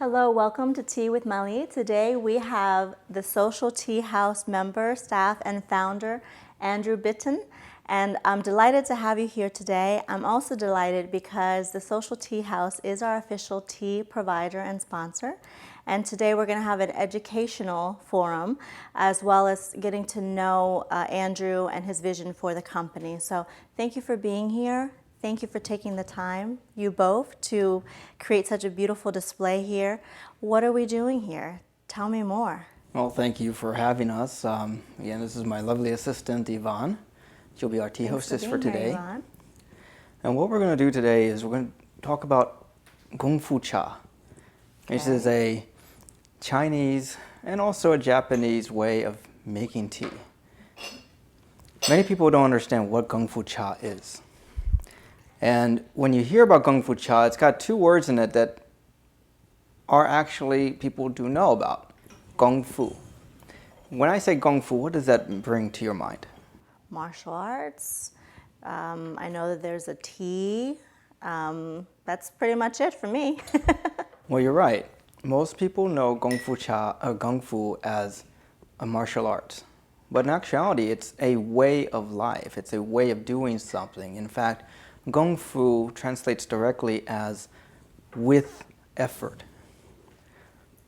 Hello, welcome to Tea with Mali. Today we have the Social Tea House member, staff, and founder, Andrew Bittan. And I'm delighted to have you here today. I'm also delighted because the Social Tea House is our official tea provider and sponsor. And today we're going to have an educational forum as well as getting to know Andrew and his vision for the company. So thank you for being here. Thank you for taking the time, you both, to create such a beautiful display here. What are we doing here? Tell me more. Well, thank you for having us. Again, this is my lovely assistant, Yvonne. She'll be our tea hostess for today. Yvonne. And what we're going to do today is we're going to talk about Kung Fu Cha. This is a Chinese and also a Japanese way of making tea. Many people don't understand what Kung Fu Cha is. And when you hear about Kung Fu Cha, it's got two words in it that are actually people do know about. Kung Fu. When I say Kung Fu, what does that bring to your mind? Martial arts. I know that there's a tea. That's pretty much it for me. Well, you're right. Most people know Kung Fu as a martial art. But in actuality, it's a way of life. It's a way of doing something. In fact, Kung Fu translates directly as with effort.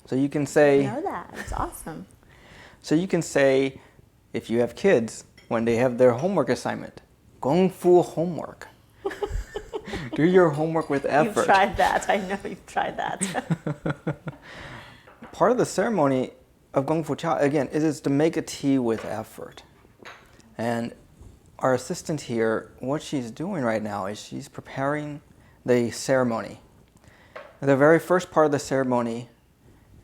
So you can say... I know that. It's awesome. So you can say, if you have kids, when they have their homework assignment, Kung Fu homework. Do your homework with effort. You've tried that. I know you've tried that. Part of the ceremony of Kung Fu Cha, again, is to make a tea with effort. And our assistant here, what she's doing right now is she's preparing the ceremony. The very first part of the ceremony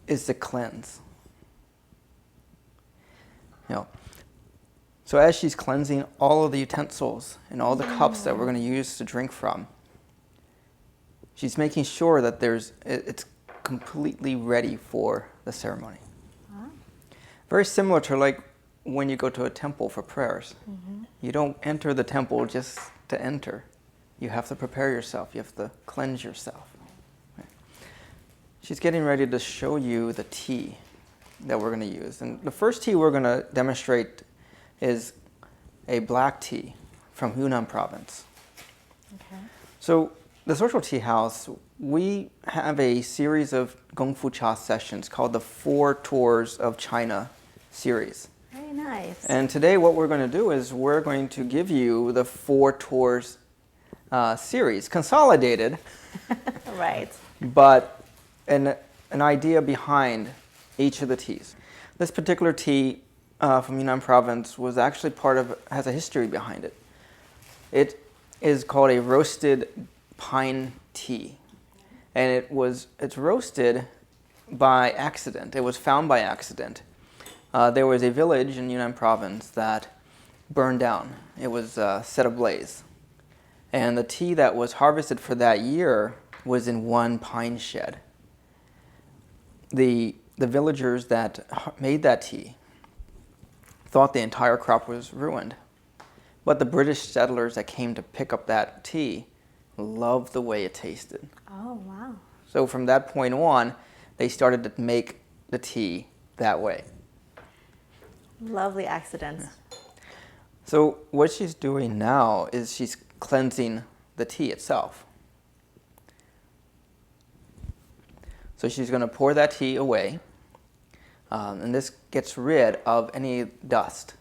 is the cleanse. So as she's cleansing all of the utensils and all the cups that we're going to use to drink from, she's making sure that it's completely ready for the ceremony. Very similar to like when you go to a temple for prayers. You don't enter the temple just to enter. You have to prepare yourself. You have to cleanse yourself. She's getting ready to show you the tea that we're going to use. And the first tea we're going to demonstrate is a black tea from Yunnan province. Okay. So the Social Tea House, we have a series of Kung Fu Cha sessions called the 4 Tours of China series. Very nice. And today what we're going to do is we're going to give you the 4 Tours series, consolidated, Right. but an idea behind each of the teas. This particular tea from Yunnan province was actually has a history behind it. It is called a roasted pine tea. And it's roasted by accident. It was found by accident. There was a village in Yunnan province that burned down. It was set ablaze. And the tea that was harvested for that year was in one pine shed. The villagers that made that tea thought the entire crop was ruined. But the British settlers that came to pick up that tea loved the way it tasted. Oh, wow. So from that point on, they started to make the tea that way. Lovely accidents. So what she's doing now is she's cleansing the tea itself. So she's going to pour that tea away, and this gets rid of any dust.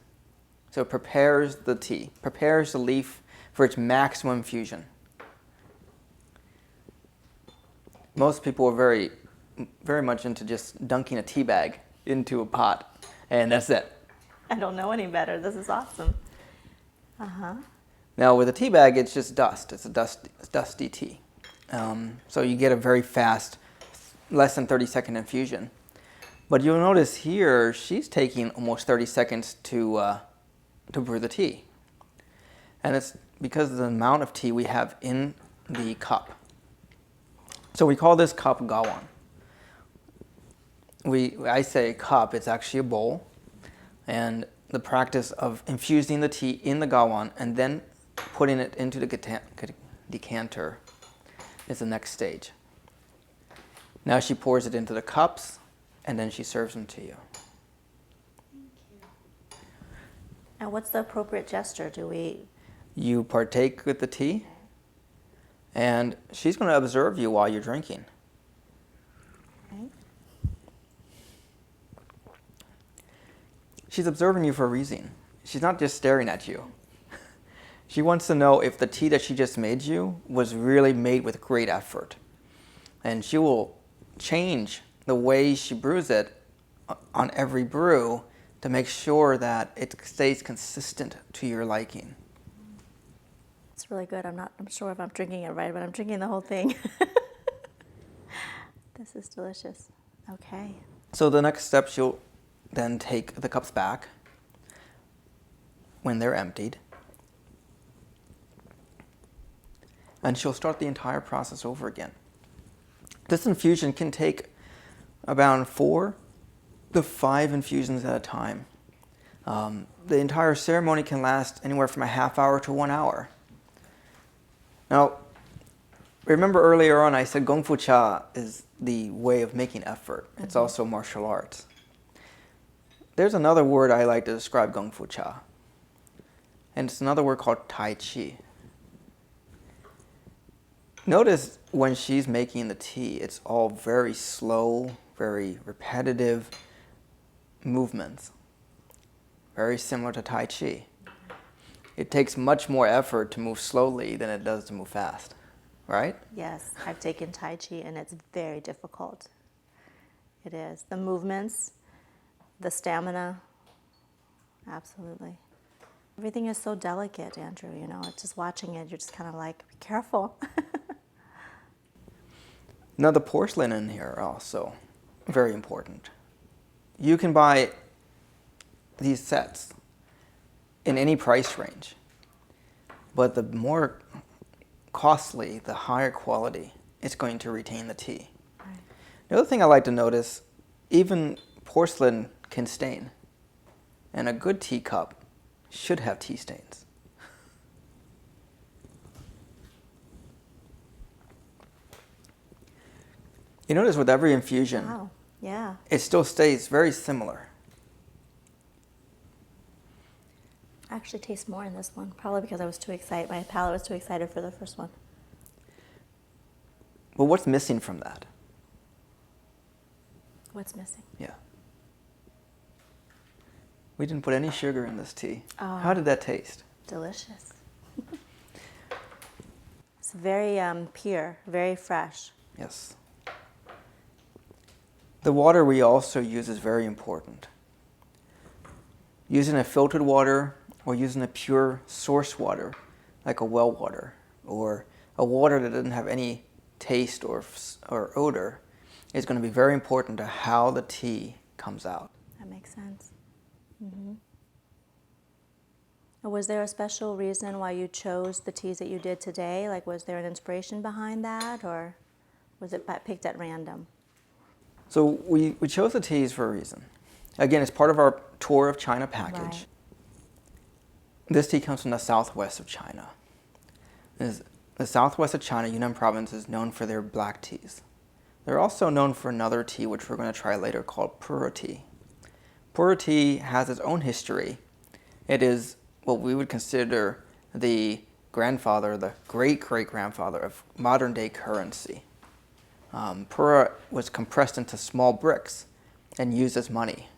So it prepares the tea, prepares the leaf for its maximum fusion. Most people are very, very much into just dunking a tea bag into a pot, and that's it. I don't know any better. This is awesome. Now with a tea bag, it's just dust. It's a dusty tea. So you get a very fast, less than 30-second infusion. But you'll notice here, she's taking almost 30 seconds to brew the tea. And it's because of the amount of tea we have in the cup. So we call this cup gawan. I say cup, it's actually a bowl. And the practice of infusing the tea in the gawan and then putting it into the decanter is the next stage. Now she pours it into the cups, and then she serves them to you. And what's the appropriate gesture? You partake with the tea, and she's going to observe you while you're drinking. Okay. She's observing you for a reason. She's not just staring at you. She wants to know if the tea that she just made you was really made with great effort. And she will change the way she brews it on every brew to make sure that it stays consistent to your liking. It's really good. I'm sure if I'm drinking it right, but I'm drinking the whole thing. This is delicious. Okay. So the next step, she'll then take the cups back when they're emptied. And she'll start the entire process over again. This infusion can take about 4 to 5 infusions at a time. The entire ceremony can last anywhere from a half hour to 1 hour. Now, remember earlier on I said Gong Fu Cha is the way of making effort. It's also martial arts. There's another word I like to describe Gong Fu Cha, and it's another word called Tai Chi. Notice when she's making the tea, it's all very slow, very repetitive movements, very similar to Tai Chi. It takes much more effort to move slowly than it does to move fast, right? Yes, I've taken Tai Chi and it's very difficult. It is. The movements, the stamina, absolutely. Everything is so delicate, Andrew, just watching it, you're just kind of like, be careful. Now the porcelain in here are also very important. You can buy these sets in any price range, but the more costly, the higher quality it's going to retain the tea. Right. The other thing I like to notice, even porcelain can stain, and a good teacup should have tea stains. You notice with every infusion, Wow, yeah. it still stays very similar. I actually taste more in this one, probably because I was too excited. My palate was too excited for the first one. But what's missing from that? What's missing? Yeah. We didn't put any sugar in this tea. Oh. How did that taste? Delicious. It's very pure, very fresh. Yes. The water we also use is very important. Using a filtered water or using a pure source water, like a well water, or a water that doesn't have any taste or odor, is going to be very important to how the tea comes out. That makes sense. Mm-hmm. Was there a special reason why you chose the teas that you did today? Like, was there an inspiration behind that, or was it picked at random? So we chose the teas for a reason. Again, it's part of our tour of China package. Right. This tea comes from the southwest of China. The southwest of China, Yunnan province, is known for their black teas. They're also known for another tea, which we're going to try later, called Pura tea. Pura tea has its own history. It is what we would consider the grandfather, the great-great-grandfather of modern-day currency. Pura was compressed into small bricks and used as money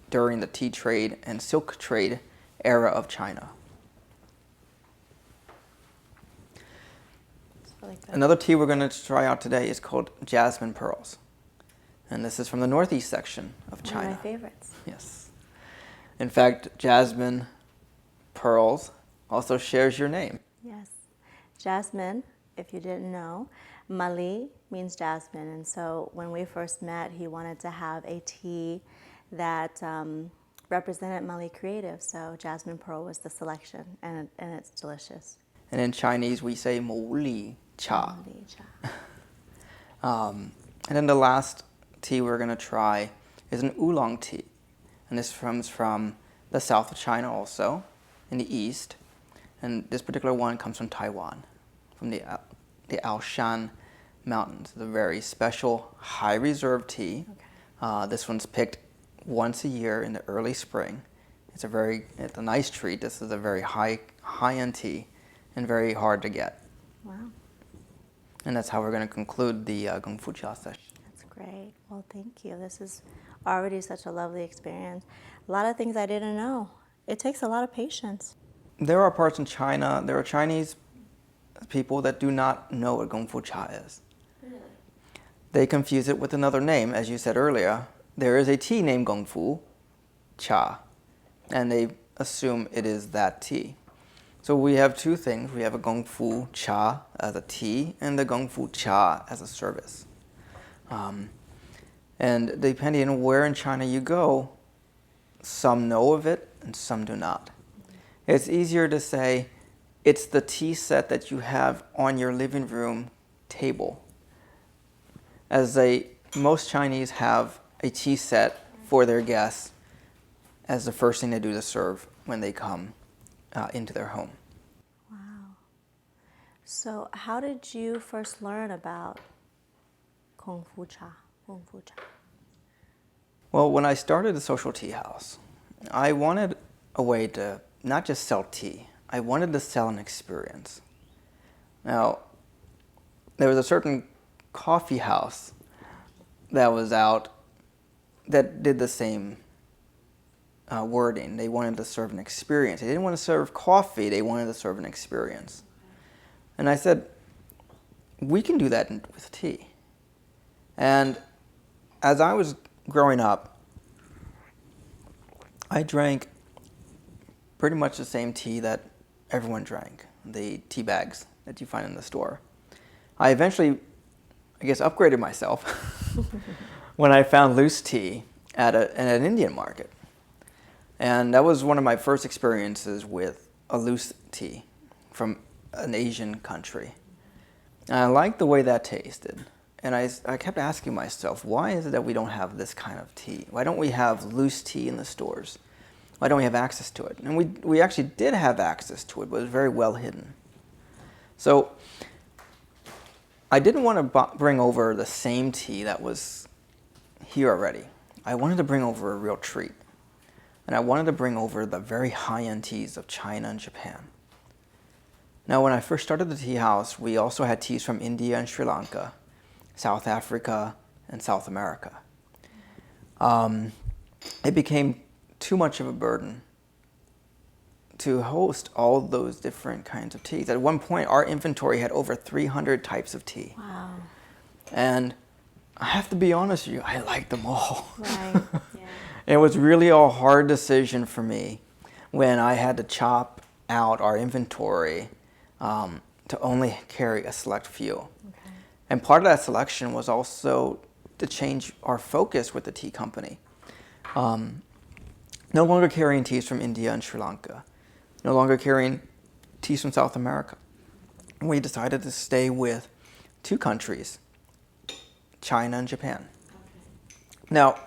during the tea trade and silk trade era of China. Really good. Another tea we're going to try out today is called Jasmine Pearls. And this is from the northeast section of China. One of my favorites. Yes. In fact, Jasmine Pearls also shares your name. Yes. Jasmine, if you didn't know, Mali means jasmine. And so when we first met, he wanted to have a tea that represented Mali Creative. So Jasmine Pearl was the selection, and it's delicious. And in Chinese, we say Mo Li Cha. Mali cha. And then the last tea we're going to try is an oolong tea. And this comes from the south of China also, in the east. And this particular one comes from Taiwan, from the Aoshan Mountains. It's a very special, high reserve tea. Okay. This one's picked once a year in the early spring. It's a nice treat. This is a very high-end tea and very hard to get. Wow. And that's how we're going to conclude the Gong Fu Cha session. That's great. Well, thank you. This is already such a lovely experience. A lot of things I didn't know. It takes a lot of patience. There are parts in China, there are Chinese people that do not know what Gong Fu Cha is. Really? They confuse it with another name, as you said earlier. There is a tea named Gong Fu Cha, and they assume it is that tea. So we have two things. We have a Gong Fu Cha as a tea and the Gong Fu Cha as a service. And depending on where in China you go, some know of it and some do not. It's easier to say it's the tea set that you have on your living room table. Most Chinese have a tea set for their guests as the first thing they do to serve when they come into their home. Wow. So how did you first learn about Gong Fu Cha? Gong Fu Cha. Well, when I started the social tea house, I wanted a way to not just sell tea. I wanted to sell an experience. Now, there was a certain coffee house that was out that did the same wording. They wanted to serve an experience. They didn't want to serve coffee. They wanted to serve an experience. And I said, we can do that with tea. And as I was growing up, I drank pretty much the same tea that everyone drank, the tea bags that you find in the store. I eventually, upgraded myself when I found loose tea at an Indian market. And that was one of my first experiences with a loose tea from an Asian country. And I liked the way that tasted. And I kept asking myself, why is it that we don't have this kind of tea? Why don't we have loose tea in the stores? Why don't we have access to it? And we actually did have access to it, but it was very well hidden. So I didn't want to bring over the same tea that was here already. I wanted to bring over a real treat. And I wanted to bring over the very high-end teas of China and Japan. Now, when I first started the tea house, we also had teas from India and Sri Lanka, South Africa, and South America. It became too much of a burden to host all those different kinds of teas. At one point, our inventory had over 300 types of tea. Wow. And I have to be honest with you, I liked them all. Right. Yeah. It was really a hard decision for me when I had to chop out our inventory to only carry a select few. Okay. And part of that selection was also to change our focus with the tea company. No longer carrying teas from India and Sri Lanka. No longer carrying teas from South America. We decided to stay with two countries, China and Japan. Okay. Now,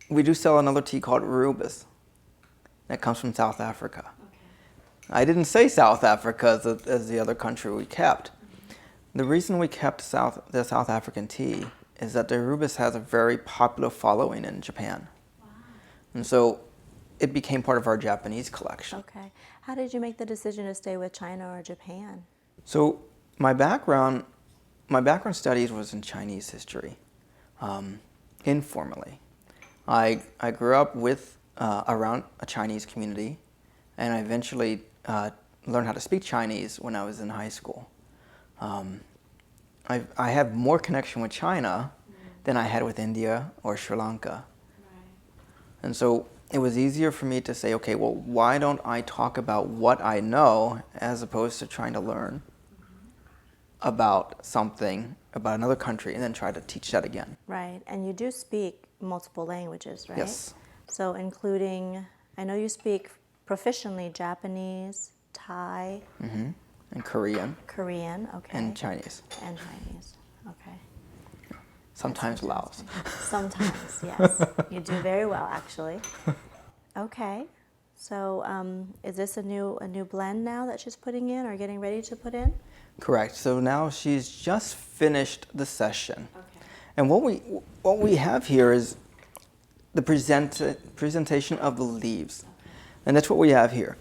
we do sell another tea called Rubus that comes from South Africa. Okay. I didn't say South Africa as the other country we kept. The reason we kept the South African tea is that the Rubus has a very popular following in Japan. Wow. And so it became part of our Japanese collection. Okay. How did you make the decision to stay with China or Japan? So my background studies was in Chinese history, informally. I grew up around a Chinese community, and I eventually learned how to speak Chinese when I was in high school. I have more connection with China than I had with India or Sri Lanka. Right. And so it was easier for me to say, okay, well, why don't I talk about what I know as opposed to trying to learn about something, about another country, and then try to teach that again. Right. And you do speak multiple languages, right? Yes. So including, I know you speak proficiently Japanese, Thai, And Korean Korean, okay. and Chinese. And Chinese, okay. Sometimes Laos. Sometimes, yes. You do very well, actually. Okay. So is this a new blend now that she's putting in or getting ready to put in? Correct. So now she's just finished the session. Okay. And what we have here is the presentation of the leaves. And that's what we have here.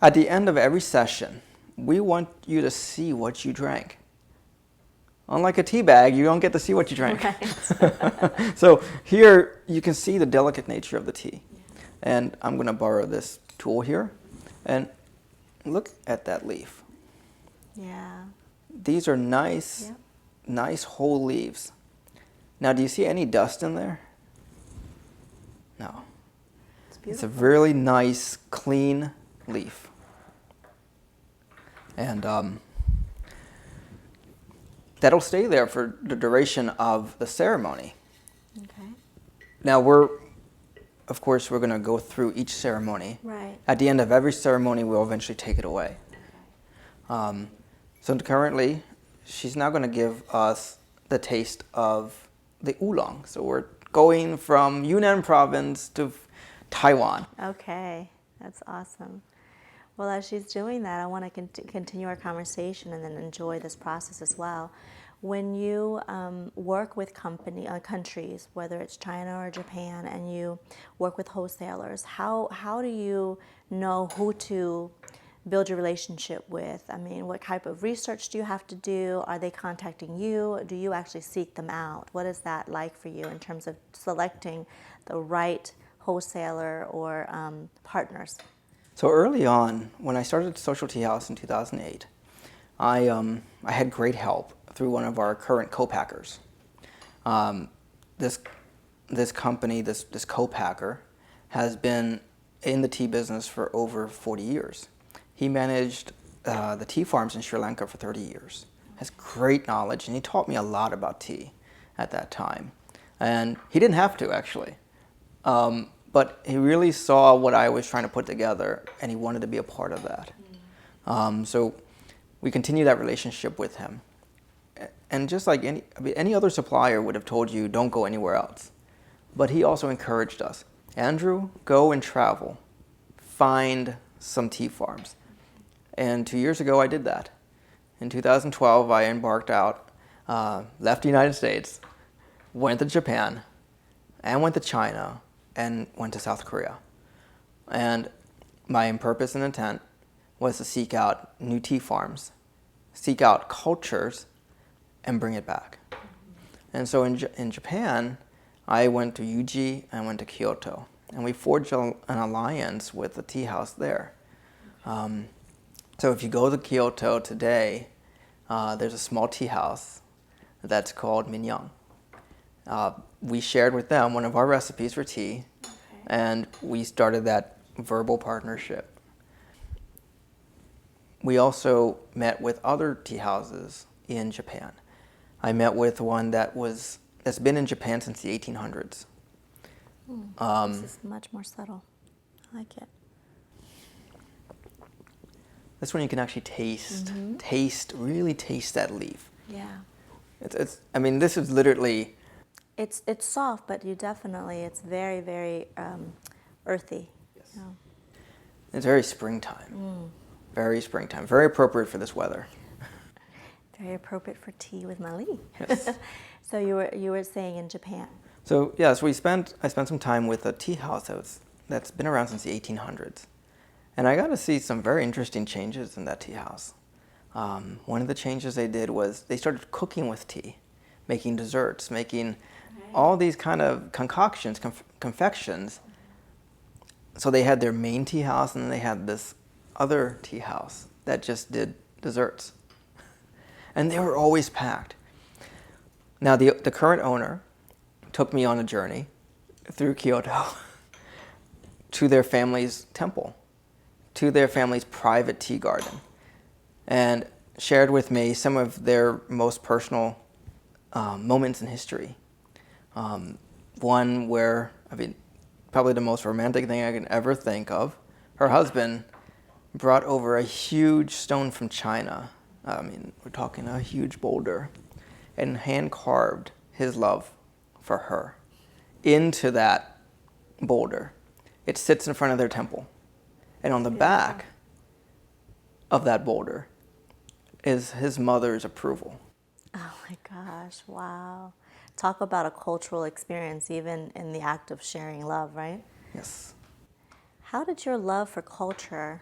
At the end of every session, we want you to see what you drank. Unlike a tea bag, you don't get to see what you drank. Right. So here you can see the delicate nature of the tea. And I'm going to borrow this tool here. And look at that leaf. Yeah. These are nice, Yep. nice whole leaves. Now, do you see any dust in there? No. It's It's a beautiful. really nice, clean leaf. And that'll stay there for the duration of the ceremony. Okay. Now, of course, we're going to go through each ceremony. Right. At the end of every ceremony, we'll eventually take it away. So currently, she's now going to give us the taste of the oolong. So we're going from Yunnan province to Taiwan. Okay. That's awesome. Well, as she's doing that, I want to continue our conversation and then enjoy this process as well. When you work with countries, whether it's China or Japan, and you work with wholesalers, how do you know who to build your relationship with? I mean, what type of research do you have to do? Are they contacting you? Do you actually seek them out? What is that like for you in terms of selecting the right wholesaler or partners? So early on, when I started Social Tea House in 2008, I had great help through one of our current co-packers. This company, this co-packer, has been in the tea business for over 40 years. He managed the tea farms in Sri Lanka for 30 years. Has great knowledge, and he taught me a lot about tea at that time. And he didn't have to, actually. But he really saw what I was trying to put together, and he wanted to be a part of that. So we continued that relationship with him. And just like any other supplier would have told you, don't go anywhere else. But he also encouraged us. Andrew, go and travel. Find some tea farms. And 2 years ago, I did that. In 2012, I embarked out, left the United States, went to Japan, and went to China, and went to South Korea. And my purpose and intent was to seek out new tea farms, seek out cultures, and bring it back. And so in Japan, I went to Uji and went to Kyoto. And we forged an alliance with the tea house there. So if you go to Kyoto today, there's a small tea house that's called Minyoung. We shared with them one of our recipes for tea, and we started that verbal partnership. We also met with other tea houses in Japan. I met with one that's been in Japan since the 1800s. This is much more subtle. I like it. This one you can actually really taste that leaf. Yeah. I mean, this is literally. It's soft, but it's very, very earthy. Yes. Yeah. It's very springtime. Very springtime. Very appropriate for this weather. Very appropriate for tea with Mali. Yes. So you were saying in Japan. So yes, I spent some time with a tea house that's been around since the 1800s, and I got to see some very interesting changes in that tea house. One of the changes they did was they started cooking with tea, making desserts, making all these kind of concoctions, confections. So they had their main tea house, and then they had this other tea house that just did desserts. And they were always packed. Now, the current owner took me on a journey through Kyoto to their family's temple, to their family's private tea garden, and shared with me some of their most personal moments in history. One where, probably the most romantic thing I can ever think of, her husband brought over a huge stone from China. We're talking a huge boulder, and hand-carved his love for her into that boulder. It sits in front of their temple. And on the back of that boulder is his mother's approval. Oh my gosh, wow. Talk about a cultural experience, even in the act of sharing love, right? Yes. How did your love for culture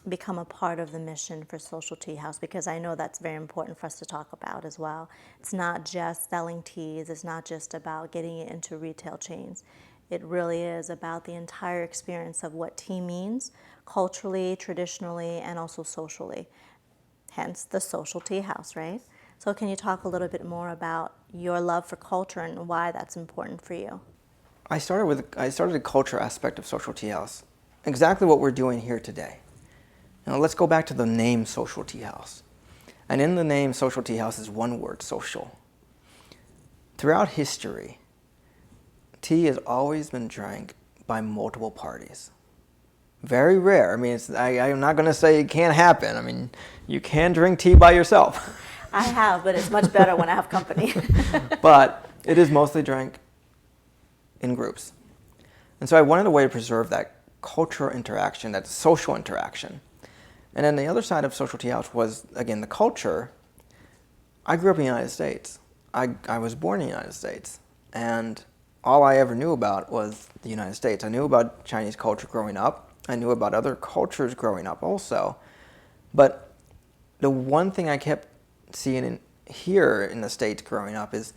become a part of the mission for Social Tea House? Because I know that's very important for us to talk about as well. It's not just selling teas, it's not just about getting it into retail chains. It really is about the entire experience of what tea means culturally, traditionally, and also socially. Hence the Social Tea House, right? So can you talk a little bit more about your love for culture and why that's important for you? I started the culture aspect of Social Tea House. Exactly what we're doing here today. Now let's go back to the name Social Tea House. And in the name Social Tea House is one word, social. Throughout history, tea has always been drank by multiple parties. Very rare. I mean, I'm not going to say it can't happen. I mean, you can drink tea by yourself. I have, but it's much better when I have company. But it is mostly drank in groups. And so I wanted a way to preserve that cultural interaction, that social interaction. And then the other side of Social Tea House was, again, the culture. I grew up in the United States. I was born in the United States. And all I ever knew about was the United States. I knew about Chinese culture growing up. I knew about other cultures growing up also. But the one thing I kept seeing here in the States growing up is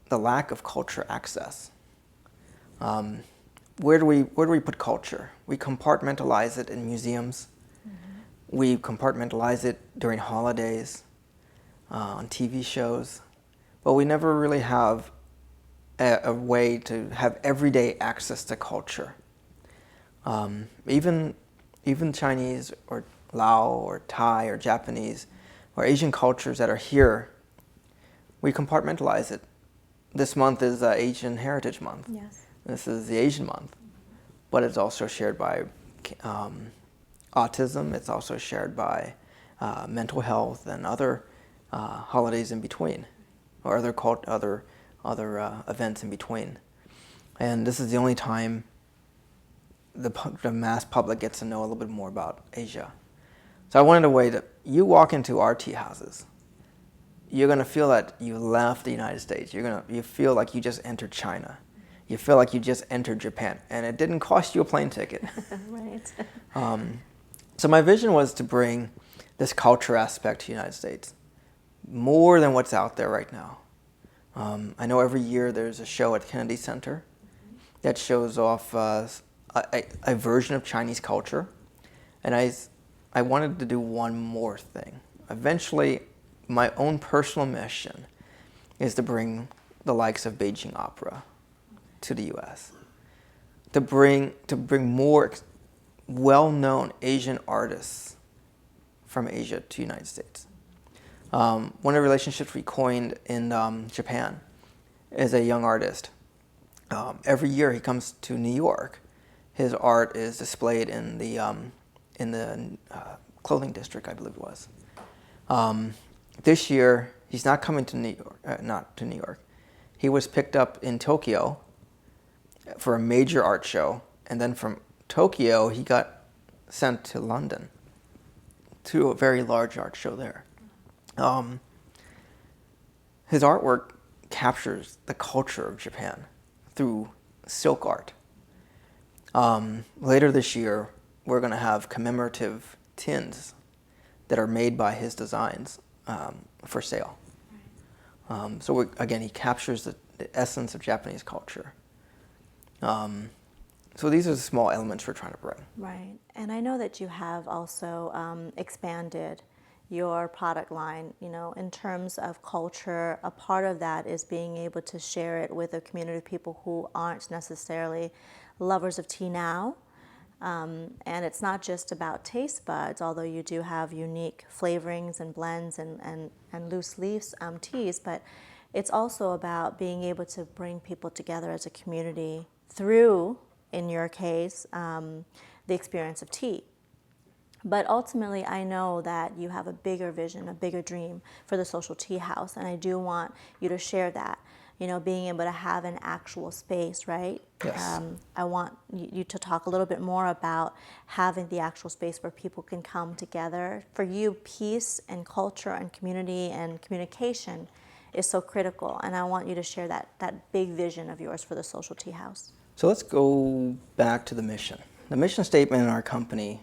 the lack of culture access. Where do we put culture? We compartmentalize it in museums. Mm-hmm. We compartmentalize it during holidays, on TV shows, but we never really have a way to have everyday access to culture. Even Chinese or Lao or Thai or Japanese or Asian cultures that are here, we compartmentalize it. This month is Asian Heritage Month. Yes. This is the Asian month, but it's also shared by autism. It's also shared by mental health and other holidays in between, or other events in between. And this is the only time the mass public gets to know a little bit more about Asia. So I wanted a way that you walk into our tea houses, you're going to feel that you left the United States. You feel like you just entered China. You feel like you just entered Japan, and it didn't cost you a plane ticket. Right. So my vision was to bring this culture aspect to the United States, more than what's out there right now. I know every year there's a show at Kennedy Center that shows off a version of Chinese culture, and I wanted to do one more thing. Eventually, my own personal mission is to bring the likes of Beijing Opera to the U.S. To bring more well-known Asian artists from Asia to the United States. One of the relationships we coined in Japan is a young artist. Every year he comes to New York. His art is displayed in the clothing district, I believe it was. This year he's not coming to New York. He was picked up in Tokyo for a major art show, and then from Tokyo he got sent to London to a very large art show there. His artwork captures the culture of Japan through silk art. Later this year, we're going to have commemorative tins that are made by his designs for sale. So again, he captures the essence of Japanese culture. So these are the small elements we're trying to bring. Right. And I know that you have also expanded your product line, in terms of culture. A part of that is being able to share it with a community of people who aren't necessarily lovers of tea now. And it's not just about taste buds, although you do have unique flavorings and blends and loose leaves teas, but it's also about being able to bring people together as a community through, in your case, the experience of tea. But ultimately, I know that you have a bigger vision, a bigger dream for the Social Tea House, and I do want you to share that. being able to have an actual space, right? Yes. I want you to talk a little bit more about having the actual space where people can come together. For you, peace and culture and community and communication is so critical, and I want you to share that big vision of yours for the Social Tea House. So let's go back to the mission. The mission statement in our company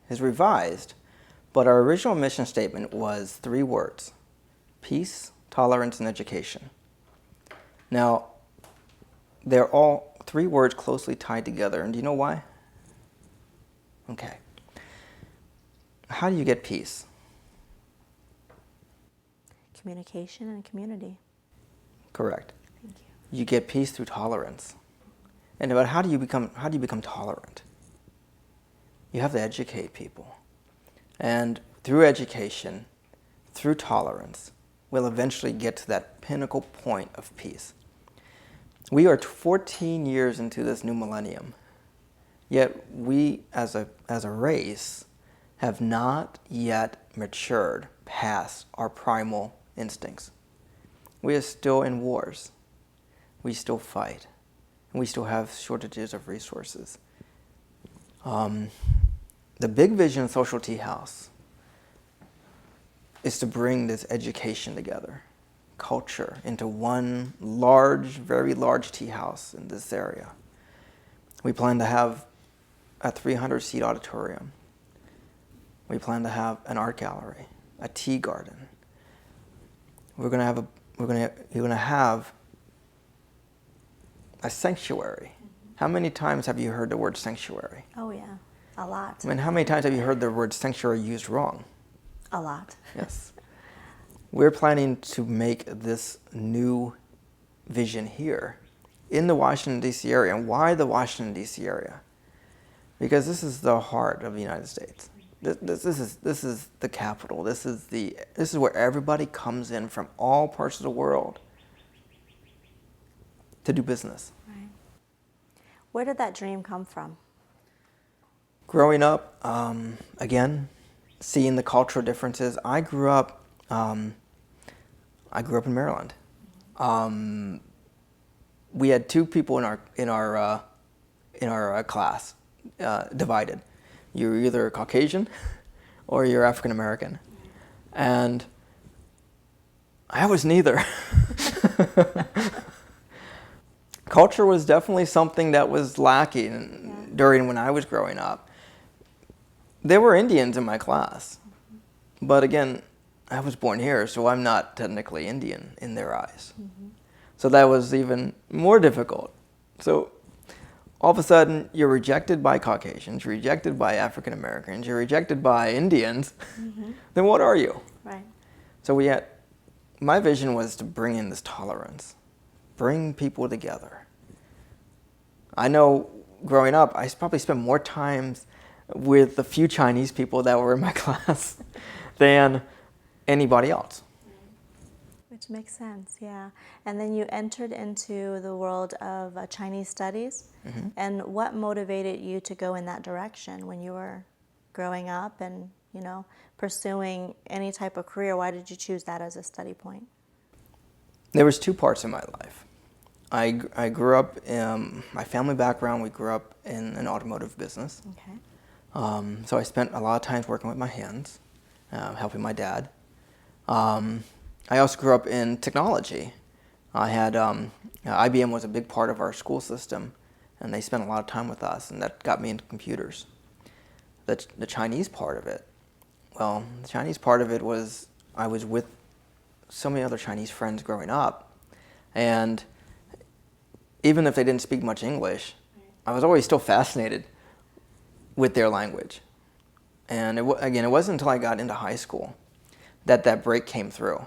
is revised, but our original mission statement was 3 words: peace, tolerance, and education. Now, they're all 3 words closely tied together, and do you know why? Okay. How do you get peace? Communication and community. Correct. Thank you. You get peace through tolerance. And about how do you become tolerant? You have to educate people. And through education, through tolerance, we'll eventually get to that pinnacle point of peace. We are 14 years into this new millennium, yet we as a race have not yet matured past our primal instincts. We are still in wars. We still fight. And we still have shortages of resources. The big vision of Social Tea House is to bring this education together, culture, into one large, very large tea house in this area. We plan to have a 300-seat auditorium. We plan to have an art gallery, a tea garden. You're going to have a sanctuary. How many times have you heard the word sanctuary? Oh yeah, a lot. I mean, how many times have you heard the word sanctuary used wrong? A lot. Yes. We're planning to make this new vision here in the Washington, D.C. area. And why the Washington, D.C. area? Because this is the heart of the United States. This is the capital. This is where everybody comes in from all parts of the world to do business. Right. Where did that dream come from? Growing up, again, seeing the cultural differences. I grew up in Maryland. We had 2 people in our class divided. You're either Caucasian or you're African American, and I was neither. Culture was definitely something that was lacking during when I was growing up. There were Indians in my class, but again, I was born here, so I'm not technically Indian in their eyes. So that was even more difficult. So all of a sudden, you're rejected by Caucasians, you're rejected by African Americans, you're rejected by Indians. Then what are you? Right. So my vision was to bring in this tolerance, bring people together. I know growing up, I probably spent more time with the few Chinese people that were in my class than anybody else. Which makes sense, yeah. And then you entered into the world of Chinese studies. And what motivated you to go in that direction when you were growing up and, pursuing any type of career? Why did you choose that as a study point? There was 2 parts in my life. I grew up, my family background, we grew up in an automotive business. Okay. So I spent a lot of time working with my hands, helping my dad. I also grew up in technology. I had IBM was a big part of our school system, and they spent a lot of time with us, and that got me into computers. The Chinese part of it, well, the Chinese part of it was I was with so many other Chinese friends growing up, and even if they didn't speak much English, I was always still fascinated with their language. And it wasn't until I got into high school that break came through.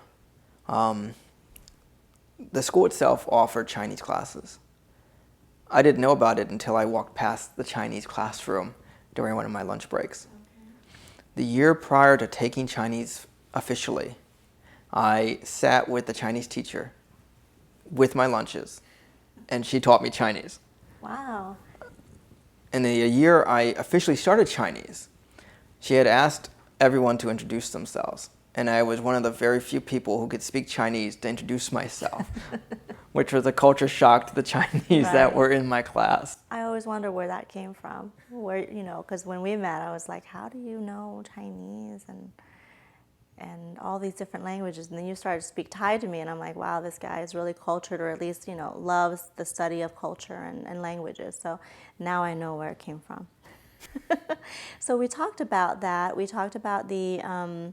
The school itself offered Chinese classes. I didn't know about it until I walked past the Chinese classroom during one of my lunch breaks. The year prior to taking Chinese officially, I sat with the Chinese teacher with my lunches, and she taught me Chinese. Wow. In the year I officially started Chinese, she had asked everyone to introduce themselves. And I was one of the very few people who could speak Chinese to introduce myself. which was a culture shock to the Chinese that were in my class. I always wonder where that came from. Where, because when we met, I was like, how do you know Chinese and all these different languages? And then you started to speak Thai to me, and I'm like, wow, this guy is really cultured, or at least, loves the study of culture and languages. So now I know where it came from. So we talked about that. We talked about the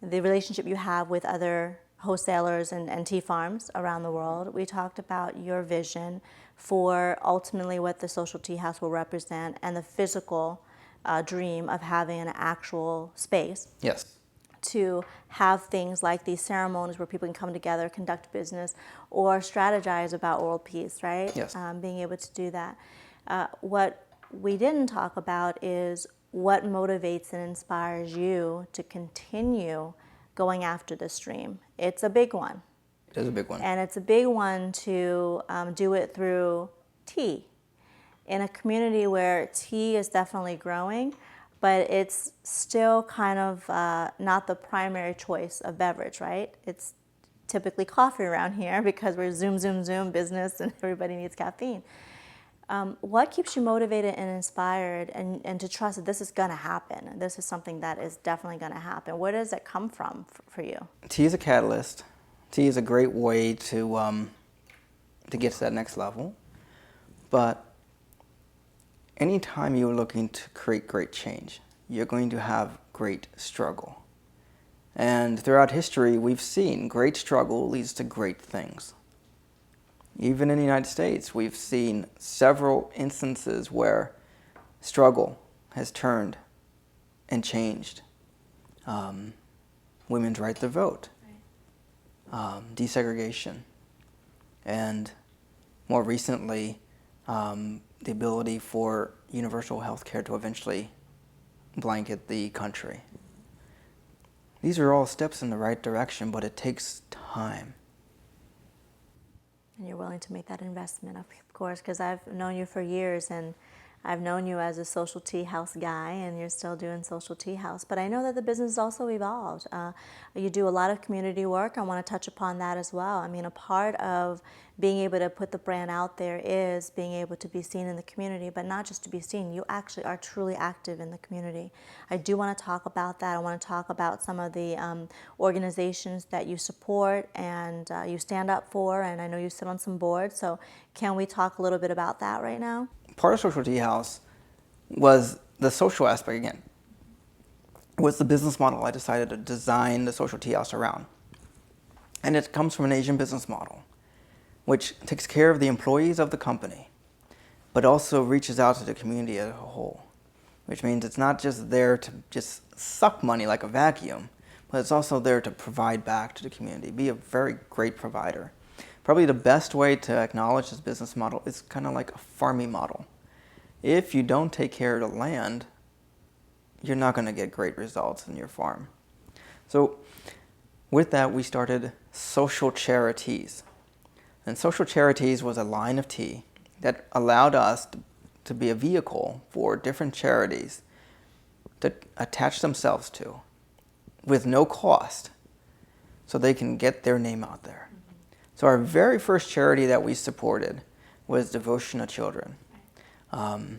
relationship you have with other wholesalers and tea farms around the world. We talked about your vision for ultimately what the social tea house will represent, and the physical dream of having an actual space. Yes. To have things like these ceremonies where people can come together, conduct business, or strategize about world peace, right? Yes. Being able to do that. What we didn't talk about is what motivates and inspires you to continue going after this dream. It's a big one. It is a big one. And it's a big one to do it through tea. In a community where tea is definitely growing, but it's still kind of not the primary choice of beverage, right? It's typically coffee around here because we're zoom business and everybody needs caffeine. What keeps you motivated and inspired and to trust that this is going to happen? This is something that is definitely going to happen. Where does it come from for you? Tea is a catalyst. Tea is a great way to get to that next level. But anytime you're looking to create great change, you're going to have great struggle. And throughout history, we've seen great struggle leads to great things. Even in the United States, we've seen several instances where struggle has turned and changed. Women's right to vote, desegregation, and more recently, the ability for universal health care to eventually blanket the country. These are all steps in the right direction, but it takes time. And you're willing to make that investment, of course, because I've known you for years, and I've known you as a social tea house guy, and you're still doing social tea house. But I know that the business has also evolved. You do a lot of community work. I want to touch upon that as well. I mean, a part of being able to put the brand out there is being able to be seen in the community, but not just to be seen. You actually are truly active in the community. I do want to talk about that. I want to talk about some of the organizations that you support and you stand up for, and I know you sit on some boards. So can we talk a little bit about that right now? Part of Social Tea House was the social aspect again. It was the business model I decided to design the Social Tea House around. And it comes from an Asian business model, which takes care of the employees of the company, but also reaches out to the community as a whole, which means it's not just there to just suck money like a vacuum, but it's also there to provide back to the community, be a very great provider. Probably the best way to acknowledge this business model is kind of like a farming model. If you don't take care of the land, you're not going to get great results in your farm. So with that, we started Social Charities. And Social Charities was a line of tea that allowed us to be a vehicle for different charities to attach themselves to with no cost so they can get their name out there. So our very first charity that we supported was Devotion to Children. I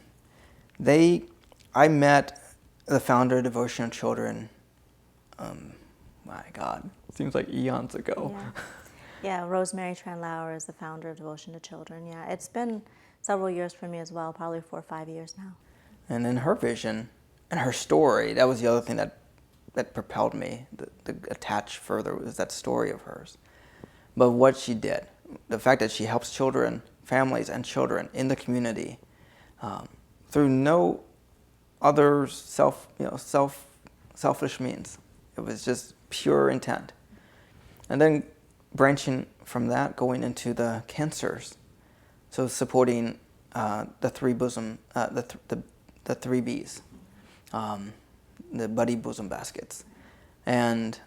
met the founder of Devotion to Children, my God, seems like eons ago. Yeah, Rosemary Tran-Lauer is the founder of Devotion to Children. Yeah, it's been several years for me as well, probably 4 or 5 years now. And in her vision and her story, that was the other thing that propelled me to attach further, was that story of hers. But what she did, the fact that she helps children, families and children in the community through no other selfish means. It was just pure intent. And then branching from that, going into the cancers, so supporting the three bosom, the three Bs, the Buddy Bosom Baskets, and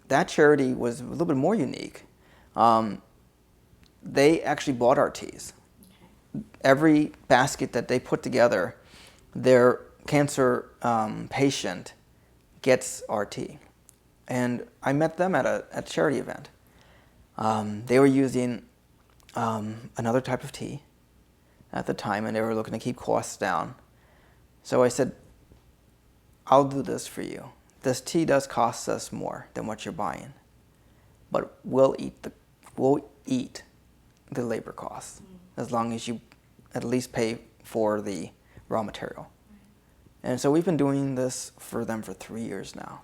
that charity was a little bit more unique. They actually bought our teas. Every basket that they put together, their cancer patient gets our tea. And I met them at a charity event. They were using another type of tea at the time, and they were looking to keep costs down. So I said, I'll do this for you. This tea does cost us more than what you're buying, but we'll eat the labor costs as long as you at least pay for the raw material. And so we've been doing this for them for 3 years now.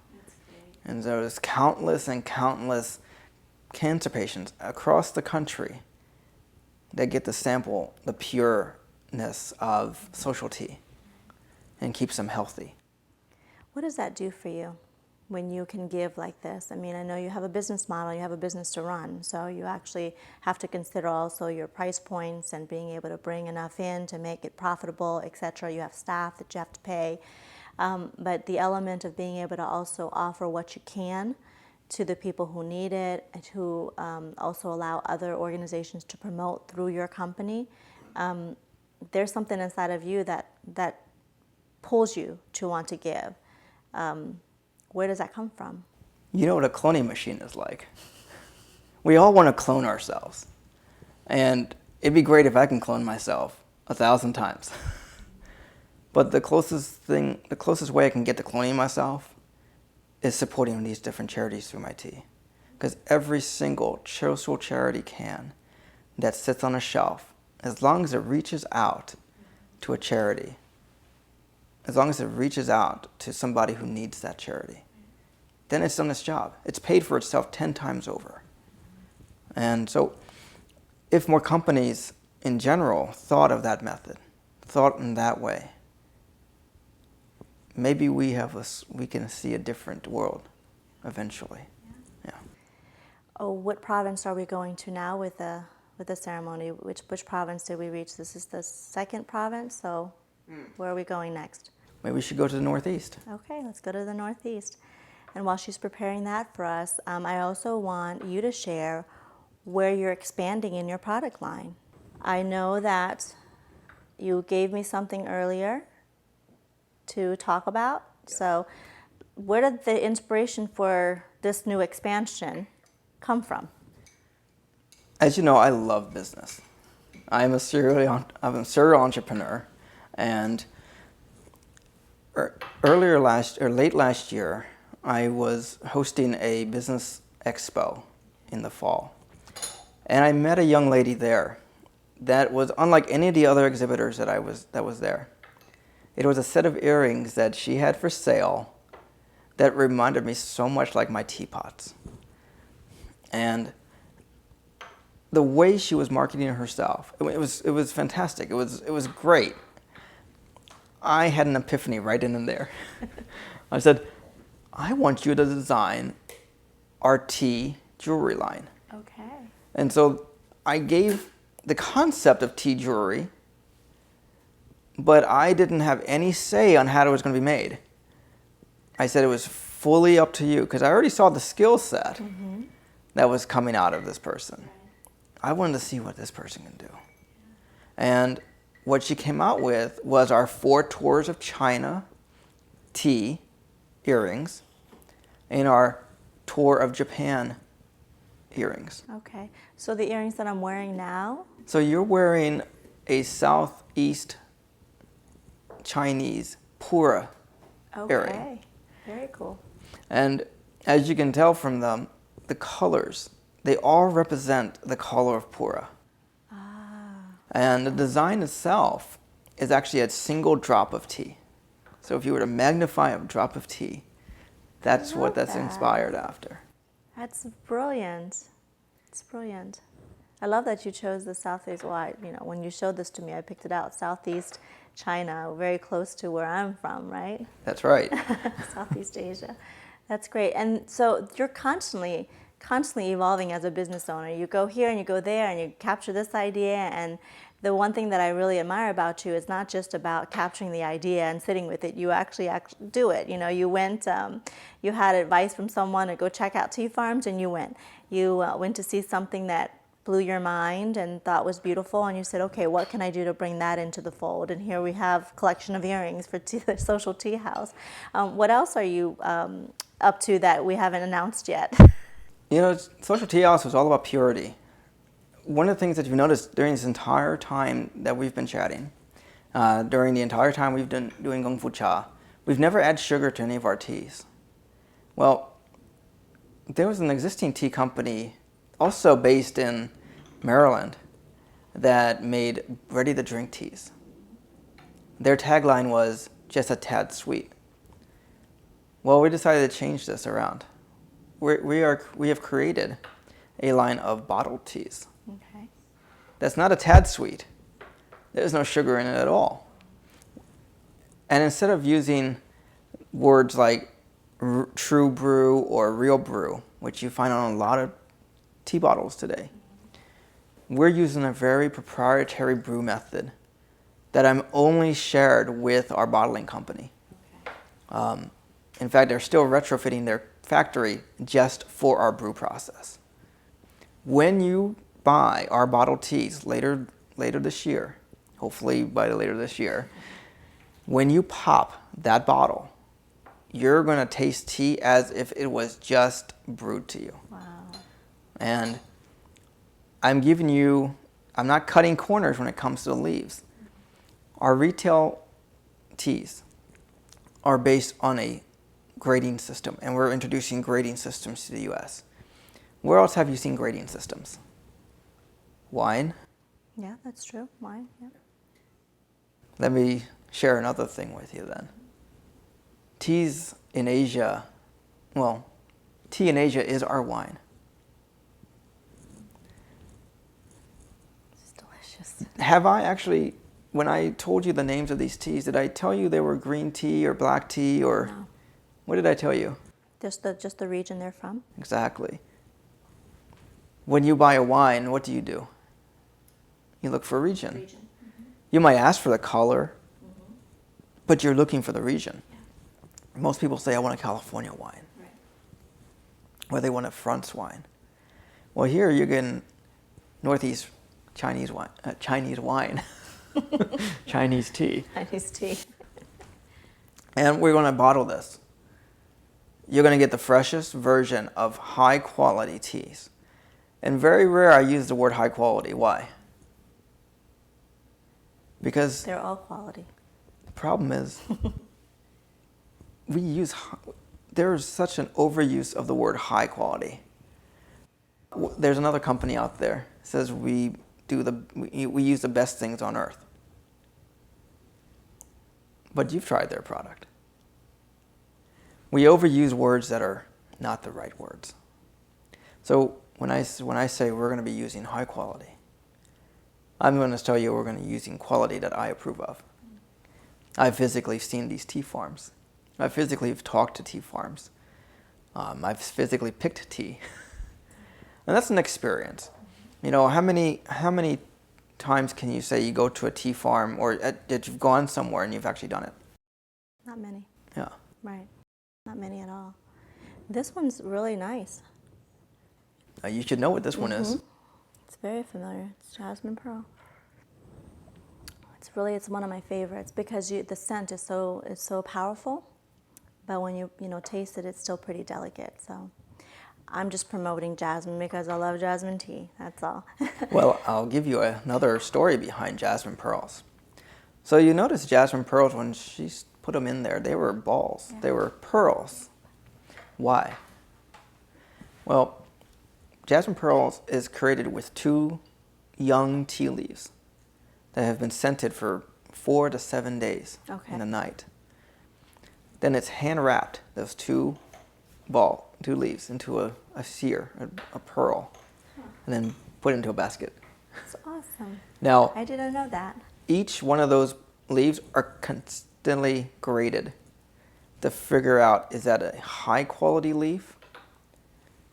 And there's countless and countless cancer patients across the country that get to sample the pureness of social tea and keeps them healthy. What does that do for you when you can give like this? I mean, I know you have a business model, you have a business to run, so you actually have to consider also your price points and being able to bring enough in to make it profitable, etc. You have staff that you have to pay. But the element of being able to also offer what you can to the people who need it, and to also allow other organizations to promote through your company, there's something inside of you that pulls you to want to give. Where does that come from? You know what a cloning machine is like. We all want to clone ourselves. And it'd be great if I can clone myself 1,000 times. But the closest way I can get to cloning myself is supporting these different charities through my tea. Because every single social charity can that sits on a shelf, as long as it reaches out to a charity, as long as it reaches out to somebody who needs that charity, then it's done its job. It's paid for itself 10 times over. And so if more companies in general thought of that method, thought in that way, maybe we can see a different world eventually. Yeah. Oh, what province are we going to now with the ceremony? Which province did we reach? This is the second province, so where are we going next? Maybe we should go to the Northeast. Okay, let's go to the Northeast. And while she's preparing that for us, I also want you to share where you're expanding in your product line. I know that you gave me something earlier to talk about. Yes. So where did the inspiration for this new expansion come from? As you know, I love business. I'm a serial entrepreneur, and late last year, I was hosting a business expo in the fall, and I met a young lady there that was unlike any of the other exhibitors that was there. It was a set of earrings that she had for sale that reminded me so much like my teapots. And the way she was marketing herself, it was fantastic. It was great. I had an epiphany right then and there. I said, I want you to design our tea jewelry line. Okay. And so I gave the concept of tea jewelry, but I didn't have any say on how it was going to be made. I said it was fully up to you, because I already saw the skill set that was coming out of this person. I wanted to see what this person can do. And what she came out with was our 4 tours of China tea earrings and our tour of Japan earrings. Okay. So the earrings that I'm wearing now? So you're wearing a Southeast Chinese Pura earring. Okay. Very cool. And as you can tell from them, the colors, they all represent the color of Pura. And the design itself is actually a single drop of tea. So if you were to magnify a drop of tea, that's what that's inspired after. That's brilliant. It's brilliant. I love that you chose the Southeast. Well, when you showed this to me, I picked it out. Southeast China, very close to where I'm from, right? That's right. Southeast Asia. That's great. And so you're constantly evolving as a business owner. You go here and you go there and you capture this idea. And the one thing that I really admire about you is not just about capturing the idea and sitting with it. You actually do it. You went, you had advice from someone to go check out tea farms, and you went. You went to see something that blew your mind and thought was beautiful, and you said, okay, what can I do to bring that into the fold? And here we have a collection of earrings for the Social Tea House. What else are you up to that we haven't announced yet? Social Tea House was all about purity. one of the things that you've noticed during this entire time that we've been chatting, during the entire time we've been doing Gong Fu Cha, we've never added sugar to any of our teas. Well, there was an existing tea company, also based in Maryland, that made ready-to-drink teas. Their tagline was, "Just a tad sweet." Well, we decided to change this around. We have created a line of bottled teas. Okay. That's not a tad sweet. There's no sugar in it at all. And instead of using words like true brew or real brew, which you find on a lot of tea bottles today, we're using a very proprietary brew method that I'm only shared with our bottling company. Okay. In fact, they're still retrofitting their factory just for our brew process. When you buy our bottled teas later this year, hopefully by later this year, when you pop that bottle, you're going to taste tea as if it was just brewed to you. Wow. And I'm not cutting corners when it comes to the leaves. Our retail teas are based on a grading system, and we're introducing grading systems to the US. Where else have you seen grading systems? Wine. Yeah, that's true. Wine. Yeah. Let me share another thing with you then. Teas in Asia, well, tea in Asia is our wine. It's delicious. Have I actually, when I told you the names of these teas, did I tell you they were green tea or black tea or No. what did I tell you? Just the region they're from. Exactly. When you buy a wine, what do? You look for a region. Mm-hmm. You might ask for the color, but you're looking for the region. Yeah. Most people say, I want a California wine. Right. Or they want a France wine. Well, here you're getting Northeast Chinese wine. Chinese tea. Chinese tea. And we're going to bottle this. You're going to get the freshest version of high quality teas. And very rare I use the word high quality. Why? Because they're all quality. The problem is there's such an overuse of the word high quality. There's another company out there that says we use the best things on earth. But you've tried their product. We overuse words that are not the right words. So when I say we're going to be using high quality, I'm going to tell you we're going to be using quality that I approve of. I've physically seen these tea farms. I physically have talked to tea farms. I've physically picked tea. And that's an experience. You know, how many times can you say you go to a tea farm or that you've gone somewhere and you've actually done it? Not many. Yeah. Right. Not many at all. This one's really nice. You should know what this one is. It's very familiar. It's jasmine pearl. It's one of my favorites because the scent is so powerful, but when you taste it, it's still pretty delicate. So I'm just promoting jasmine because I love jasmine tea. That's all. Well, I'll give you another story behind jasmine pearls. So you notice jasmine pearls, when she put them in there, they were balls. Yeah. They were pearls. Why? Well, jasmine pearls is created with 2 young tea leaves that have been scented for 4 to 7 days in the night. Then it's hand wrapped, those 2 leaves, into a cere, a pearl, and then put into a basket. That's awesome. Now, I didn't know that. Each one of those leaves are constantly graded to figure out, is that a high quality leaf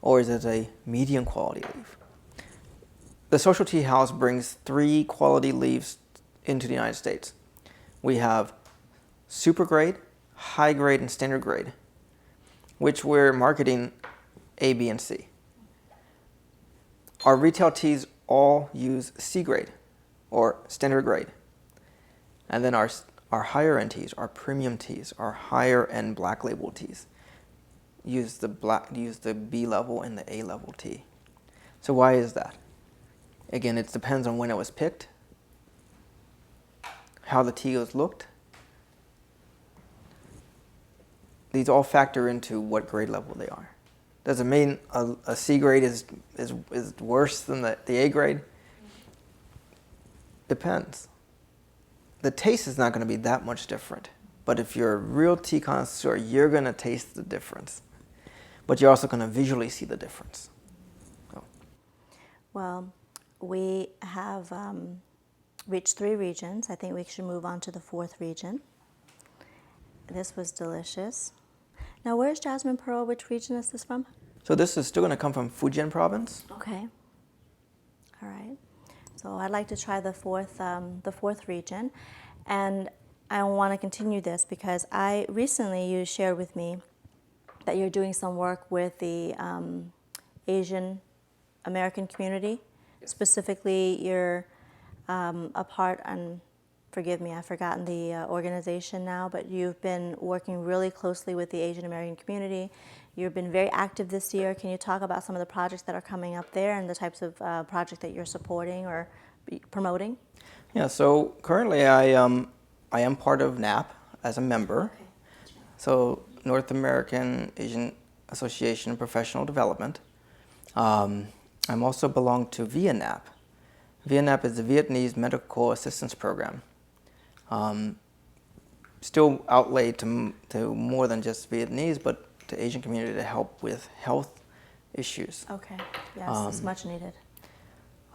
or is it a medium quality leaf? The Social Tea House brings 3 quality leaves into the United States. We have super grade, high grade, and standard grade, which we're marketing A, B, and C. Our retail teas all use C grade or standard grade. And then our higher end teas, our premium teas, our higher end black label teas use the B level and the A level tea. So why is that? Again, it depends on when it was picked, how the tea was looked. These all factor into what grade level they are. Does it mean a C grade is worse than the A grade? Depends. The taste is not going to be that much different. But if you're a real tea connoisseur, you're going to taste the difference. But you're also going to visually see the difference. So. Well, we have reached 3 regions. I think we should move on to the 4th region. This was delicious. Now, where's Jasmine Pearl? Which region is this from? So this is still going to come from Fujian province. Okay. All right. So I'd like to try the fourth region, and I want to continue this because you shared with me that you're doing some work with the Asian American community. Yes. Specifically, you're a part, and forgive me, I've forgotten the organization now, but you've been working really closely with the Asian American community. You've been very active this year. Can you talk about some of the projects that are coming up there and the types of projects that you're supporting or promoting? Yeah, so currently I am part of NAP as a member. Okay. So North American Asian Association of Professional Development. I'm also belong to VietNAP. VietNAP is the Vietnamese Medical Assistance Program. Still outlaid to more than just Vietnamese, but to Asian community to help with health issues. Okay, yes, it's much needed.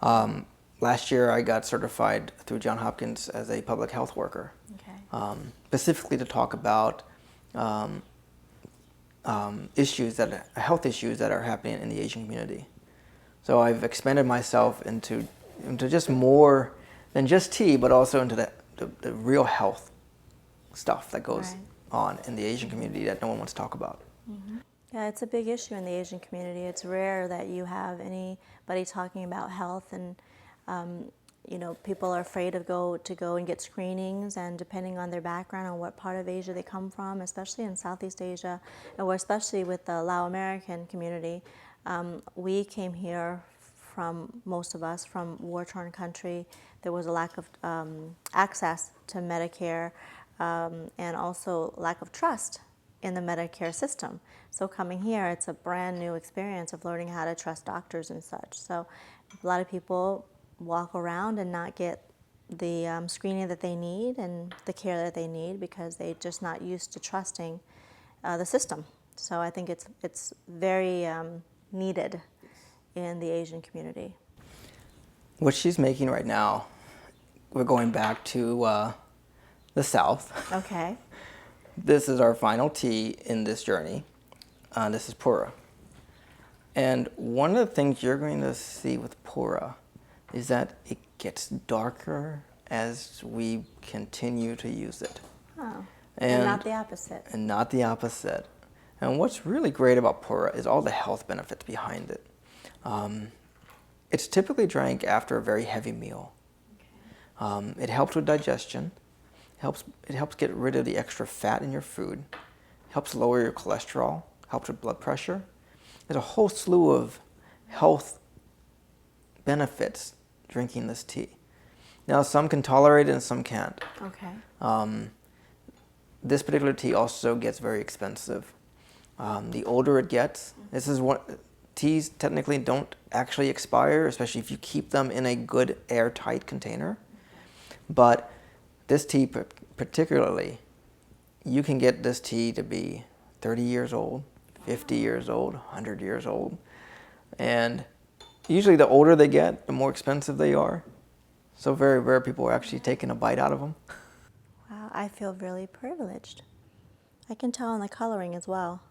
Last year I got certified through Johns Hopkins as a public health worker. Okay. Specifically to talk about health issues that are happening in the Asian community. So I've expanded myself into just more than just tea, but also into the real health stuff that goes on in the Asian community that no one wants to talk about. Mm-hmm. Yeah, it's a big issue in the Asian community. It's rare that you have anybody talking about health, and people are afraid to go and get screenings, and depending on their background and what part of Asia they come from, especially in Southeast Asia, or especially with the Lao American community, we came here most of us from war-torn country. There was a lack of access to Medicare, and also lack of trust in the Medicare system. So coming here, it's a brand new experience of learning how to trust doctors and such. So a lot of people walk around and not get the screening that they need and the care that they need because they're just not used to trusting the system. So I think it's very needed in the Asian community. What she's making right now, we're going back to the South. Okay. This is our final tea in this journey. This is Pura. And one of the things you're going to see with Pura is that it gets darker as we continue to use it. Oh, and not the opposite. And not the opposite. And what's really great about Pura is all the health benefits behind it. It's typically drank after a very heavy meal. Okay. It helps with digestion. It helps get rid of the extra fat in your food. Helps lower your cholesterol. Helps with blood pressure. There's a whole slew of health benefits drinking this tea. Now, some can tolerate it and some can't. Okay. This particular tea also gets very expensive. The older it gets, this is what teas technically don't actually expire, especially if you keep them in a good airtight container. But this tea particularly, you can get this tea to be 30 years old, 50 years old, 100 years old. And usually the older they get, the more expensive they are. So very rare people are actually taking a bite out of them. Wow, I feel really privileged. I can tell in the coloring as well.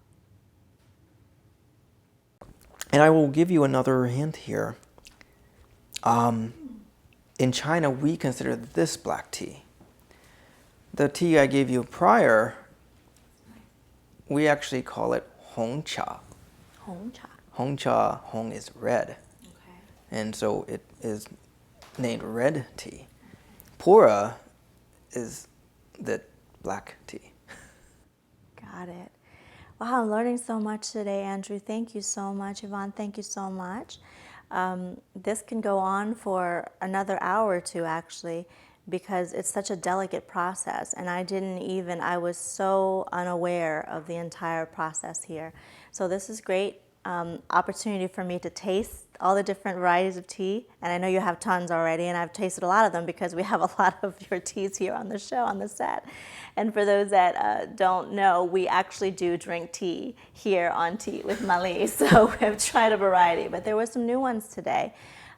And I will give you another hint here. In China, we consider this black tea. The tea I gave you prior, we actually call it Hong Cha. Hong Cha. Hong Cha, Hong is red. Okay. And so it is named red tea. Pura is the black tea. Got it. Wow, I'm learning so much today, Andrew. Thank you so much. Yvonne, thank you so much. This can go on for another hour or two, actually, because it's such a delicate process. And I was so unaware of the entire process here. So this is great opportunity for me to taste all the different varieties of tea. And I know you have tons already, and I've tasted a lot of them because we have a lot of your teas here on the show, on the set. And for those that don't know, we actually do drink tea here on Tea with Mali. So we've tried a variety, but there were some new ones today.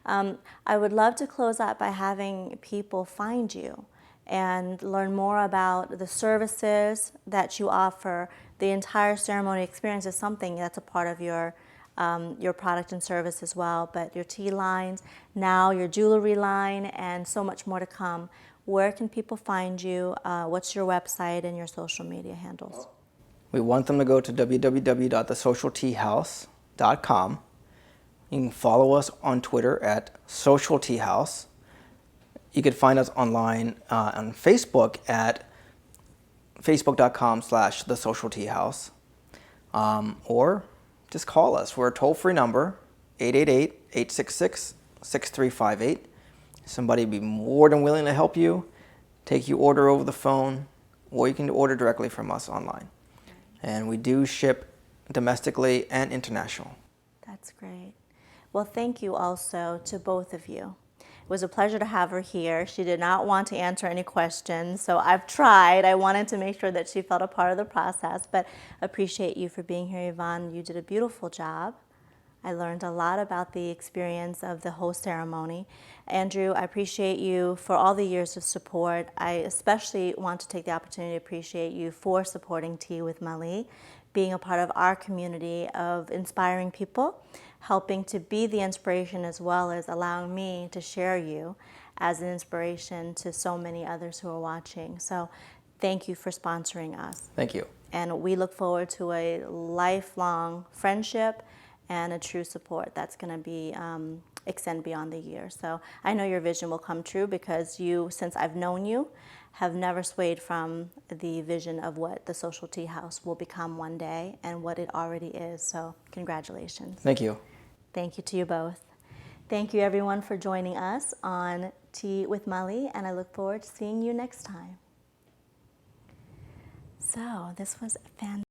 I would love to close out by having people find you and learn more about the services that you offer. The entire ceremony experience is something that's a part of your product and service as well, but your tea lines, now your jewelry line, and so much more to come. Where can people find you? What's your website and your social media handles? We want them to go to www.thesocialteahouse.com. You can follow us on Twitter at Social Tea House. You can find us online on Facebook at facebook.com/thesocialteahouse. Or just call us. We're a toll-free number, 888-866-6358. Somebody would be more than willing to help you, take your order over the phone, or you can order directly from us online. And we do ship domestically and international. That's great. Well, thank you also to both of you. It was a pleasure to have her here. She did not want to answer any questions, so I've tried. I wanted to make sure that she felt a part of the process, but appreciate you for being here, Yvonne. You did a beautiful job. I learned a lot about the experience of the whole ceremony. Andrew, I appreciate you for all the years of support. I especially want to take the opportunity to appreciate you for supporting Tea with Mali, being a part of our community of inspiring people, helping to be the inspiration as well as allowing me to share you as an inspiration to so many others who are watching. So thank you for sponsoring us. Thank you. And we look forward to a lifelong friendship and a true support that's going to be extend beyond the year. So I know your vision will come true because you, since I've known you, have never swayed from the vision of what the Social Tea House will become one day and what it already is. So congratulations. Thank you. Thank you to you both. Thank you everyone for joining us on Tea with Mali, and I look forward to seeing you next time. So this was fantastic.